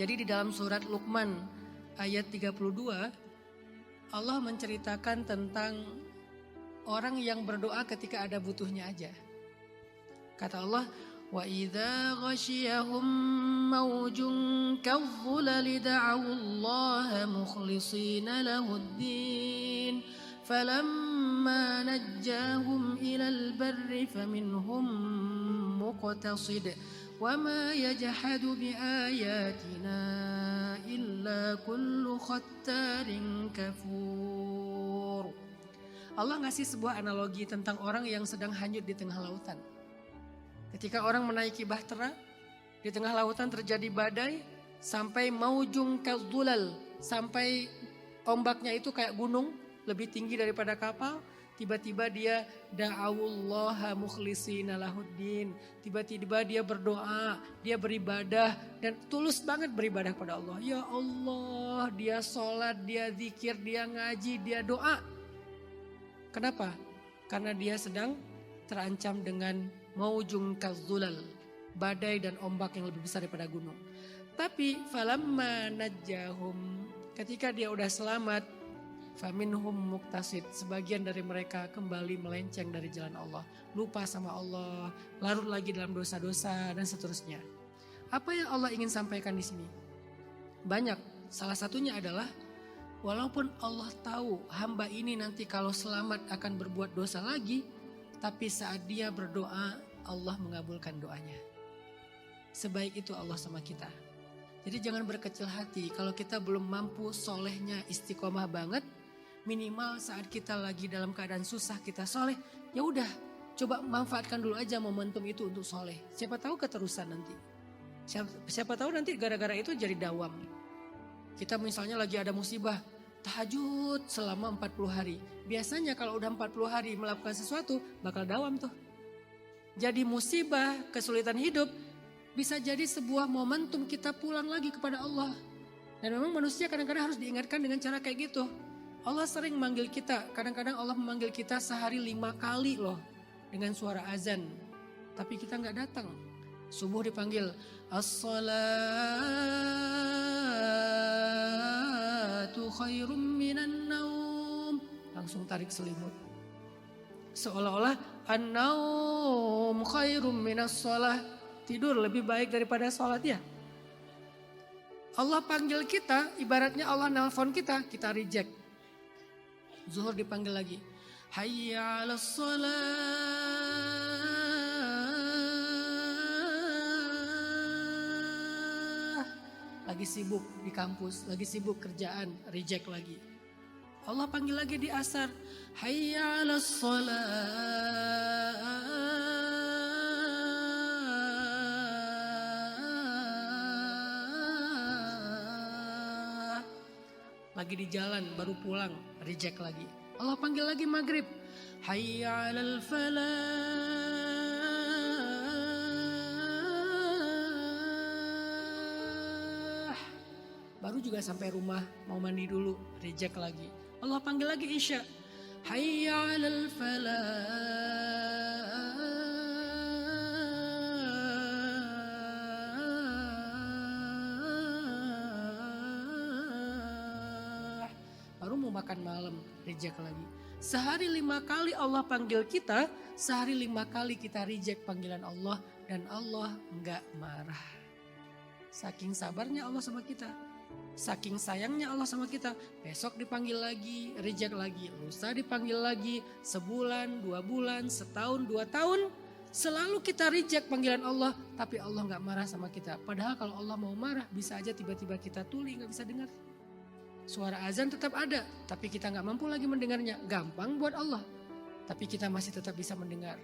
Jadi di dalam surat Luqman ayat 32 Allah menceritakan tentang orang yang berdoa ketika ada butuhnya aja. Kata Allah, wa idza ghashiyahum mawjun kadh-dhulali da'u Allah mukhlishina lahud-din falamma najjahum ilal barri faminhum muqtasid wa ma yajhadu biayatina illa kullu khattarin kafur. Allah ngasih sebuah analogi tentang orang yang sedang hanyut di tengah lautan. Ketika orang menaiki bahtera, di tengah lautan terjadi badai, sampai maujung kadhulal, sampai ombaknya itu kayak gunung, lebih tinggi daripada kapal. Tiba-tiba dia da'awullaha mukhlishina lahuddin. Tiba-tiba dia berdoa, dia beribadah dan tulus banget beribadah kepada Allah. Ya Allah, dia sholat, dia zikir, dia ngaji, dia doa. Kenapa? Karena dia sedang terancam dengan maujung kadhulal, badai dan ombak yang lebih besar daripada gunung. Tapi falamma najjahum, ketika dia udah selamat, faminhum muqtasid, sebagian dari mereka kembali melenceng dari jalan Allah, lupa sama Allah, larut lagi dalam dosa-dosa dan seterusnya. Apa yang Allah ingin sampaikan di sini? Banyak. Salah satunya adalah walaupun Allah tahu hamba ini nanti kalau selamat akan berbuat dosa lagi, tapi saat dia berdoa, Allah mengabulkan doanya. Sebaik itu Allah sama kita. Jadi jangan berkecil hati kalau kita belum mampu solehnya istiqomah banget. Minimal saat kita lagi dalam keadaan susah kita soleh, ya udah coba manfaatkan dulu aja momentum itu untuk soleh. Siapa tahu keterusan nanti. Siapa tahu nanti gara-gara itu jadi dawam. Kita misalnya lagi ada musibah, tahajud selama 40 hari. Biasanya kalau udah 40 hari melakukan sesuatu bakal dawam tuh. Jadi musibah, kesulitan hidup bisa jadi sebuah momentum kita pulang lagi kepada Allah. Dan memang manusia kadang-kadang harus diingatkan dengan cara kayak gitu. Allah sering manggil kita, kadang-kadang Allah memanggil kita sehari 5 kali loh dengan suara azan. Tapi kita gak datang. Subuh dipanggil as-salatu khairum minan naum. Langsung tarik selimut. Seolah-olah an-naum khairum minas shalah. Tidur lebih baik daripada sholat ya. Allah panggil kita, ibaratnya Allah nelpon kita, kita reject. Zuhur dipanggil lagi. Hayya 'alas shalah. Lagi sibuk di kampus, lagi sibuk kerjaan, reject lagi. Allah panggil lagi di asar. Hayya 'alas shalah. Lagi di jalan baru pulang, reject lagi. Allah panggil lagi maghrib. Hayya 'alal falah. Baru juga sampai rumah, mau mandi dulu, reject lagi. Allah panggil lagi isya. Hayya 'alal falah. Baru mau makan malam, reject lagi. Sehari 5 kali Allah panggil kita, sehari 5 kali kita reject panggilan Allah, dan Allah enggak marah. Saking sabarnya Allah sama kita, saking sayangnya Allah sama kita. Besok dipanggil lagi, reject lagi. Lusa dipanggil lagi, sebulan, 2 bulan, setahun, 2 tahun. Selalu kita reject panggilan Allah, tapi Allah enggak marah sama kita. Padahal kalau Allah mau marah, bisa aja tiba-tiba kita tuli, enggak bisa dengar. Suara azan tetap ada, tapi kita gak mampu lagi mendengarnya. Gampang buat Allah, tapi kita masih tetap bisa mendengar.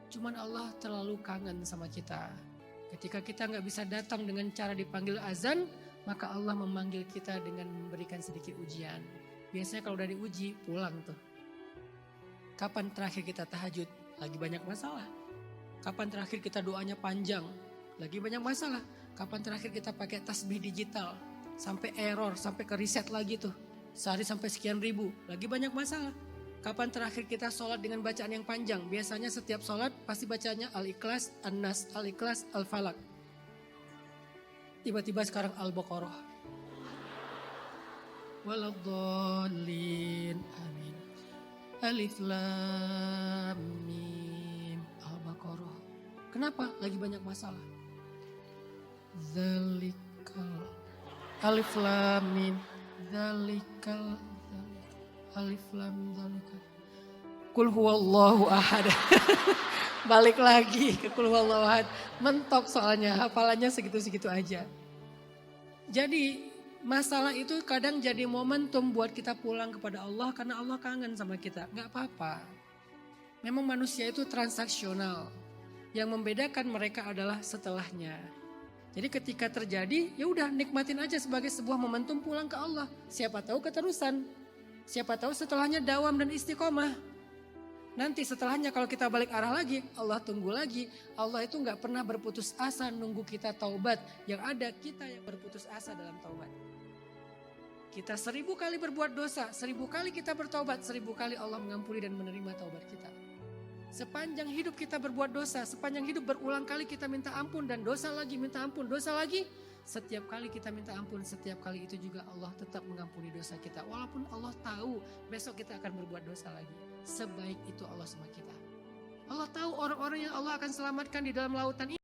Cuman Allah terlalu kangen sama kita. Ketika kita gak bisa datang dengan cara dipanggil azan, maka Allah memanggil kita dengan memberikan sedikit ujian. Biasanya kalau udah diuji, pulang tuh. Kapan terakhir kita tahajud? Lagi banyak masalah. Kapan terakhir kita doanya panjang? Lagi banyak masalah. Kapan terakhir kita pakai tasbih digital? Sampai error, sampai ke reset lagi tuh. Sehari sampai sekian ribu, lagi banyak masalah. Kapan terakhir kita sholat dengan bacaan yang panjang? Biasanya setiap sholat pasti bacanya Al-Ikhlas, An-Nas, Al-Ikhlas, Al-Falak. Tiba-tiba sekarang Al-Baqarah. Waladhdallin. Amin. Alif Lam Mim. Al-Baqarah. Kenapa? Lagi banyak masalah. Zalikal. Alif Lam Mim. Zalikal. Alif Lam Mim. Zalikal. Qul huwallahu ahad. Balik lagi ke qul huwallahu ahad. Mentok soalnya, hafalannya segitu-segitu aja. Jadi masalah itu kadang jadi momentum buat kita pulang kepada Allah karena Allah kangen sama kita. Gak apa-apa. Memang manusia itu transaksional. Yang membedakan mereka adalah setelahnya. Jadi ketika terjadi, ya udah nikmatin aja sebagai sebuah momentum pulang ke Allah. Siapa tahu keterusan. Siapa tahu setelahnya dawam dan istiqomah. Nanti setelahnya kalau kita balik arah lagi, Allah tunggu lagi. Allah itu gak pernah berputus asa nunggu kita taubat. Yang ada kita yang berputus asa dalam taubat. Kita 1000 kali berbuat dosa, 1000 kali kita bertaubat, 1000 kali Allah mengampuni dan menerima taubat kita. Sepanjang hidup kita berbuat dosa, sepanjang hidup berulang kali kita minta ampun dan dosa lagi, minta ampun, dosa lagi. Setiap kali kita minta ampun, setiap kali itu juga Allah tetap mengampuni dosa kita. Walaupun Allah tahu besok kita akan berbuat dosa lagi. Sebaik itu Allah sama kita. Allah tahu orang-orang yang Allah akan selamatkan di dalam lautan ini.